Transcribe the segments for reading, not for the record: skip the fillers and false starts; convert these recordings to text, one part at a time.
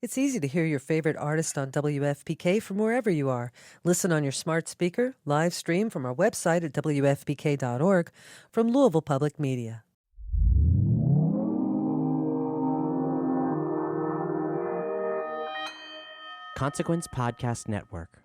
It's easy to hear your favorite artist on WFPK from wherever you are. Listen on your smart speaker, live stream from our website at WFPK.org from Louisville Public Media. Consequence Podcast Network.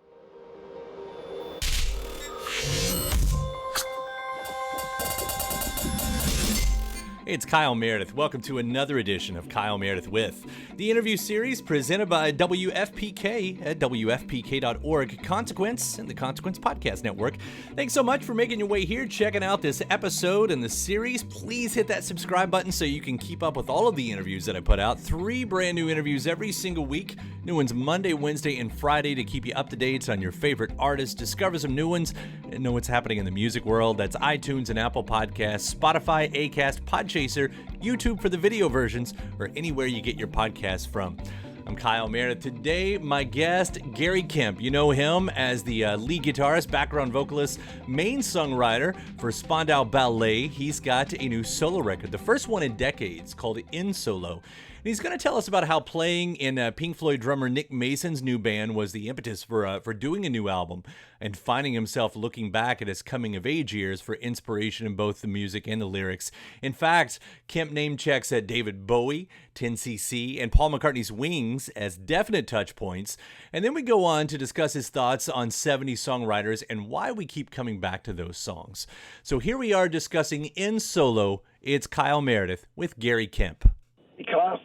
It's Kyle Meredith. Welcome to another edition of Kyle Meredith With, the interview series presented by WFPK at WFPK.org, Consequence, and the Consequence Podcast Network. Thanks so much for making your way here, checking out this episode and the series. Please hit that subscribe button so you can keep up with all of the interviews that I put out. 3 brand new interviews every single week. New ones Monday, Wednesday, and Friday to keep you up to date on your favorite artists, discover some new ones, and know what's happening in the music world. That's iTunes and Apple Podcasts, Spotify, Acast, Podchaser, YouTube for the video versions, or anywhere you get your podcasts from. I'm Kyle Meredith. Today, my guest, Gary Kemp. You know him as the lead guitarist, background vocalist, main songwriter for Spandau Ballet. He's got a new solo record, the first one in decades, called INSOLO. And he's going to tell us about how playing in Pink Floyd drummer Nick Mason's new band was the impetus for doing a new album, and finding himself looking back at his coming-of-age years for inspiration in both the music and the lyrics. In fact, Kemp name checks at David Bowie, 10cc, and Paul McCartney's Wings as definite touch points. And then we go on to discuss his thoughts on 70s songwriters and why we keep coming back to those songs. So here we are discussing INSOLO. It's Kyle Meredith with Gary Kemp. Hey, Kyle.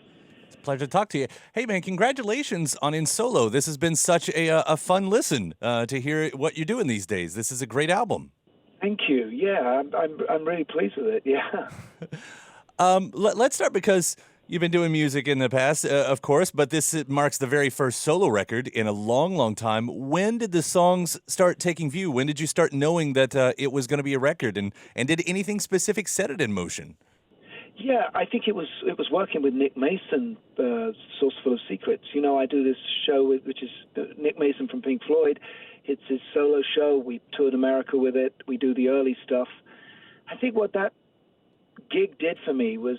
Pleasure to talk to you. Hey, man, congratulations on INSOLO. This has been such a fun listen to hear what you're doing these days. This is a great album. Thank you. Yeah, I'm really pleased with it. Yeah. Let's start because you've been doing music in the past, of course, but this marks the very first solo record in a long, long time. When did the songs start taking view? When did you start knowing that it was going to be a record? And did anything specific set it in motion? Yeah, I think it was working with Nick Mason, Source Full of Secrets. You know, I do this show which is Nick Mason from Pink Floyd. It's his solo show. We toured America with it. We do the early stuff. I think what that gig did for me was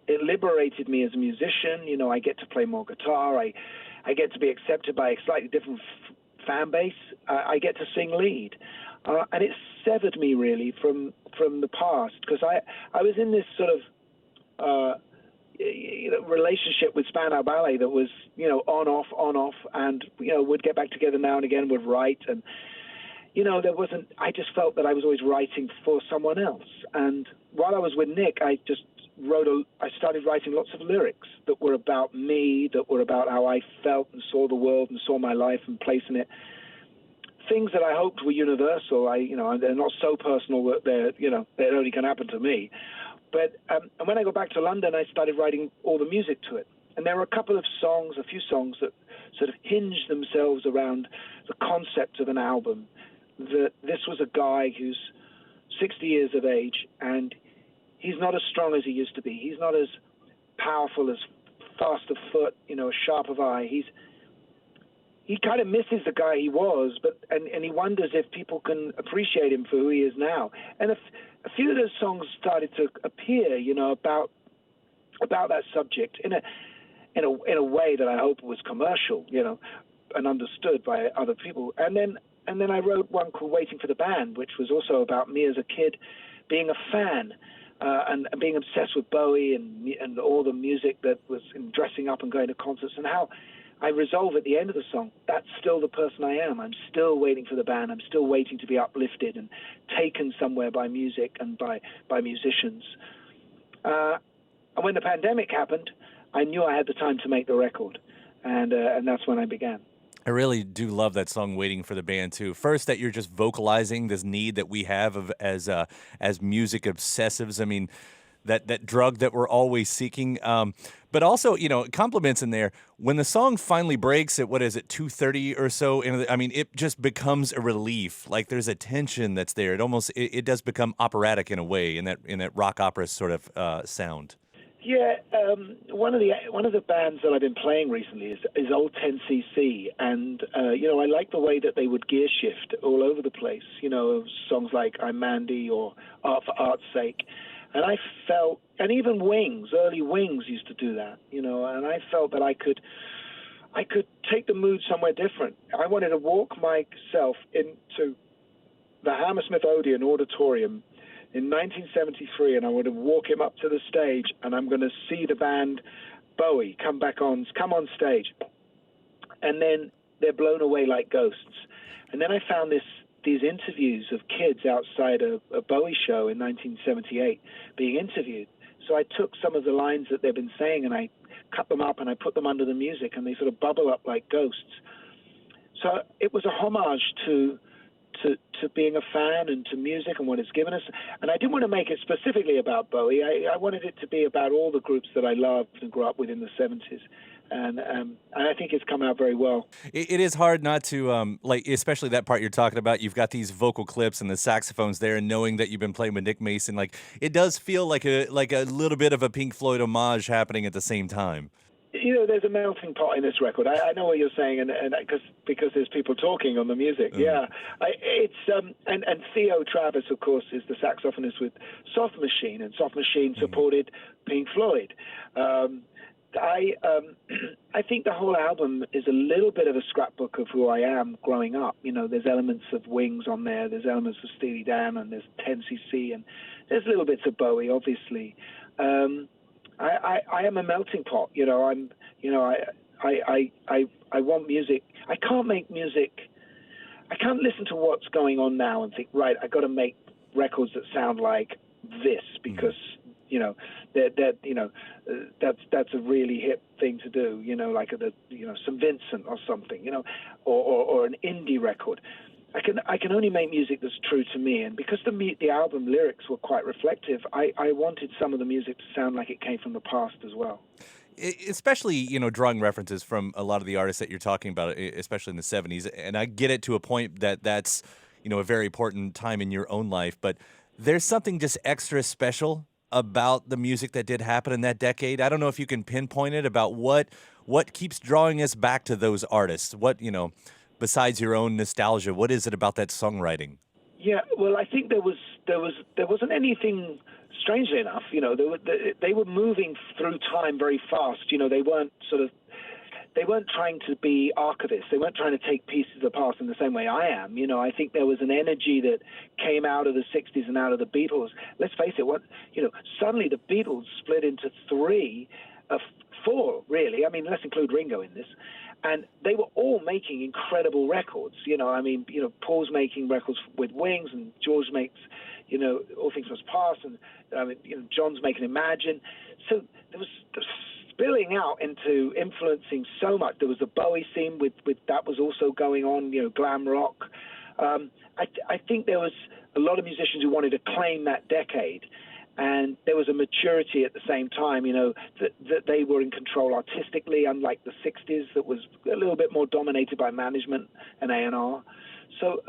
it liberated me as a musician. You know, I get to play more guitar. I get to be accepted by a slightly different fan base. I get to sing lead. And it severed me really from the past, because I was in this sort of relationship with Spandau Ballet that was, on off, and, would get back together now and again, would write. And, I just felt that I was always writing for someone else. And while I was with Nick, I just I started writing lots of lyrics that were about me, that were about how I felt and saw the world and saw my life and place in it. Things that I hoped were universal. They're not so personal that they only can happen to me. But and when I got back to London, I started writing all the music to it. And there were a few songs that sort of hinged themselves around the concept of an album. That this was a guy who's 60 years of age, and he's not as strong as he used to be. He's not as powerful, as fast of foot, as sharp of eye. He kind of misses the guy he was, and he wonders if people can appreciate him for who he is now. And a few of those songs started to appear, about that subject in a way that I hope was commercial, and understood by other people. And then I wrote one called "Waiting for the Band," which was also about me as a kid being a fan. And being obsessed with Bowie and all the music that was in dressing up and going to concerts, and how I resolve at the end of the song, that's still the person I am. I'm still waiting for the band. I'm still waiting to be uplifted and taken somewhere by music and by musicians. And when the pandemic happened, I knew I had the time to make the record, and that's when I began. I really do love that song, "Waiting for the Band," too. First, that you're just vocalizing this need that we have as music obsessives. I mean, that drug that we're always seeking. But also, compliments in there. When the song finally breaks at, 2:30 or so, it just becomes a relief. Like there's a tension that's there. It does become operatic in a way, in that rock opera sort of sound. Yeah, one of the bands that I've been playing recently is Old 10cc, and I like the way that they would gear shift all over the place. Songs like "I'm Mandy" or "Art for Art's Sake," and I felt, and even Wings, early Wings used to do that. And I felt that I could I could take the mood somewhere different. I wanted to walk myself into the Hammersmith Odeon Auditorium in 1973, and I wanted to walk him up to the stage, and I'm going to see the band Bowie come on stage. And then they're blown away like ghosts. And then I found these interviews of kids outside a Bowie show in 1978 being interviewed. So I took some of the lines that they've been saying and I cut them up and I put them under the music, and they sort of bubble up like ghosts. So it was a homage to being a fan and to music and what it's given us. And I didn't want to make it specifically about Bowie. I wanted it to be about all the groups that I loved and grew up with in the 70s. And I think it's come out very well. It is hard not to, especially that part you're talking about. You've got these vocal clips and the saxophones there, and knowing that you've been playing with Nick Mason, like it does feel like a little bit of a Pink Floyd homage happening at the same time. You know, there's a melting pot in this record. I know what you're saying, and because there's people talking on the music. Yeah, and Theo Travis, of course, is the saxophonist with Soft Machine, and Soft Machine supported Pink Floyd. I think the whole album is a little bit of a scrapbook of who I am growing up. You know, there's elements of Wings on there, there's elements of Steely Dan, and there's 10cc, and there's little bits of Bowie, obviously. I am a melting pot. You know, I want music. I can't make music. I can't listen to what's going on now and think, right, I got to make records that sound like this because that's a really hip thing to do. You know, like some Vincent or something. You know, or an indie record. I can only make music that's true to me, and because the album lyrics were quite reflective, I wanted some of the music to sound like it came from the past as well. Especially, drawing references from a lot of the artists that you're talking about, especially in the 70s, and I get it to a point that's, a very important time in your own life, but there's something just extra special about the music that did happen in that decade. I don't know if you can pinpoint it about what keeps drawing us back to those artists. What, besides your own nostalgia, what is it about that songwriting? Yeah, well, I think there wasn't anything. Strangely enough, they were moving through time very fast. They weren't trying to be archivists. They weren't trying to take pieces of the past in the same way I am. I think there was an energy that came out of the 60s and out of the Beatles. Let's face it, suddenly the Beatles split into four, really. I mean, let's include Ringo in this. And they were all making incredible records. Paul's making records with Wings, and George makes, All Things Must Pass, and John's making Imagine. So there was spilling out into influencing so much. There was the Bowie scene with that was also going on, glam rock. I think there was a lot of musicians who wanted to claim that decade. And there was a maturity at the same time, that they were in control artistically, unlike the 60s that was a little bit more dominated by management and A&R. So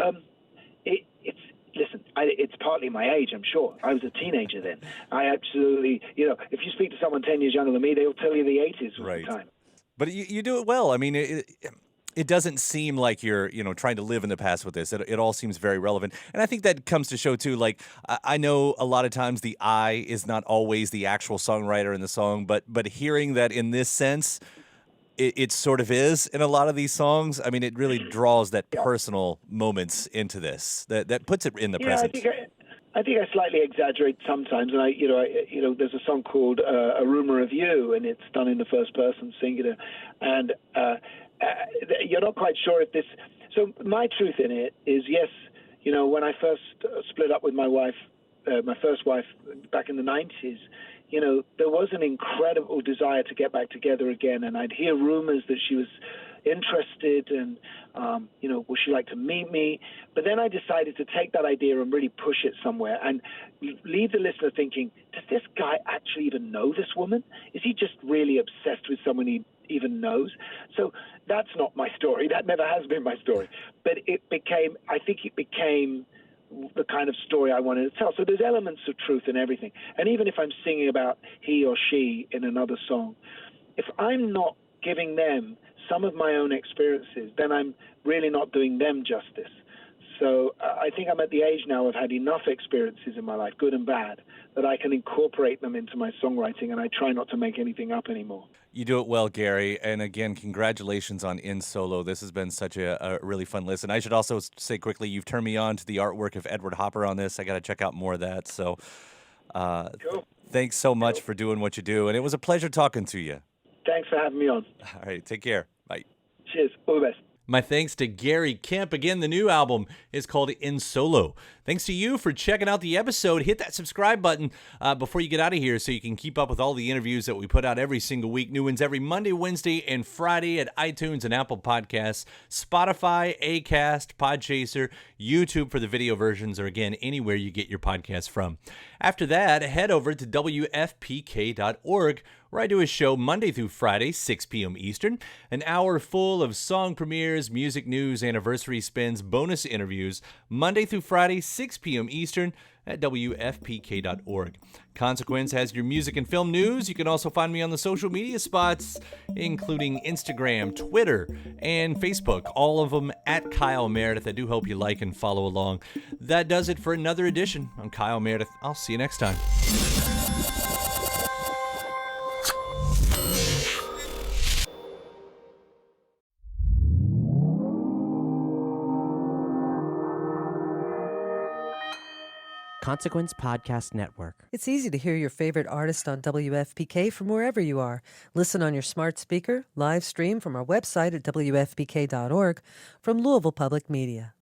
it's partly my age, I'm sure. I was a teenager then. I absolutely, if you speak to someone 10 years younger than me, they'll tell you the 80s was the time. But you do it well. I mean, it doesn't seem like you're, trying to live in the past with this. It all seems very relevant. And I think that comes to show, too, like, I know a lot of times the I is not always the actual songwriter in the song, but hearing that in this sense, it sort of is in a lot of these songs. I mean, it really draws that personal moments into this, that puts it in the present. I think I slightly exaggerate sometimes, and there's a song called "A Rumor of You," and it's done in the first person singular, and you're not quite sure if this. So my truth in it is, yes, when I first split up with my wife, my first wife, back in the 90s, there was an incredible desire to get back together again, and I'd hear rumors that she was interested, and would she like to meet me? But then I decided to take that idea and really push it somewhere and leave the listener thinking, does this guy actually even know this woman? Is he just really obsessed with someone he even knows? So that's not my story. That never has been my story. But I think it became the kind of story I wanted to tell. So there's elements of truth in everything. And even if I'm singing about he or she in another song, if I'm not giving them some of my own experiences, then I'm really not doing them justice. So I think I'm at the age now, I've had enough experiences in my life, good and bad, that I can incorporate them into my songwriting, and I try not to make anything up anymore. You do it well, Gary. And again, congratulations on INSOLO. This has been such a really fun listen. I should also say quickly, you've turned me on to the artwork of Edward Hopper on this. I got to check out more of that. So Cool. thanks so much for doing what you do. And it was a pleasure talking to you. Thanks for having me on. All right, take care. Bye. Cheers. All the best. My thanks to Gary Kemp. Again, the new album is called INSOLO. Thanks to you for checking out the episode. Hit that subscribe button before you get out of here so you can keep up with all the interviews that we put out every single week. New ones every Monday, Wednesday, and Friday at iTunes and Apple Podcasts, Spotify, Acast, Podchaser, YouTube for the video versions, or again, anywhere you get your podcasts from. After that, head over to WFPK.org, where I do a show Monday through Friday, 6 p.m. Eastern, an hour full of song premieres, music news, anniversary spins, bonus interviews, Monday through Friday, 6 p.m. Eastern at WFPK.org. Consequence has your music and film news. You can also find me on the social media spots, including Instagram, Twitter, and Facebook, all of them at Kyle Meredith. I do hope you like and follow along. That does it for another edition. I'm Kyle Meredith. I'll see you next time. Consequence Podcast Network. It's easy to hear your favorite artist on WFPK from wherever you are. Listen on your smart speaker, live stream from our website at WFPK.org, from Louisville Public Media.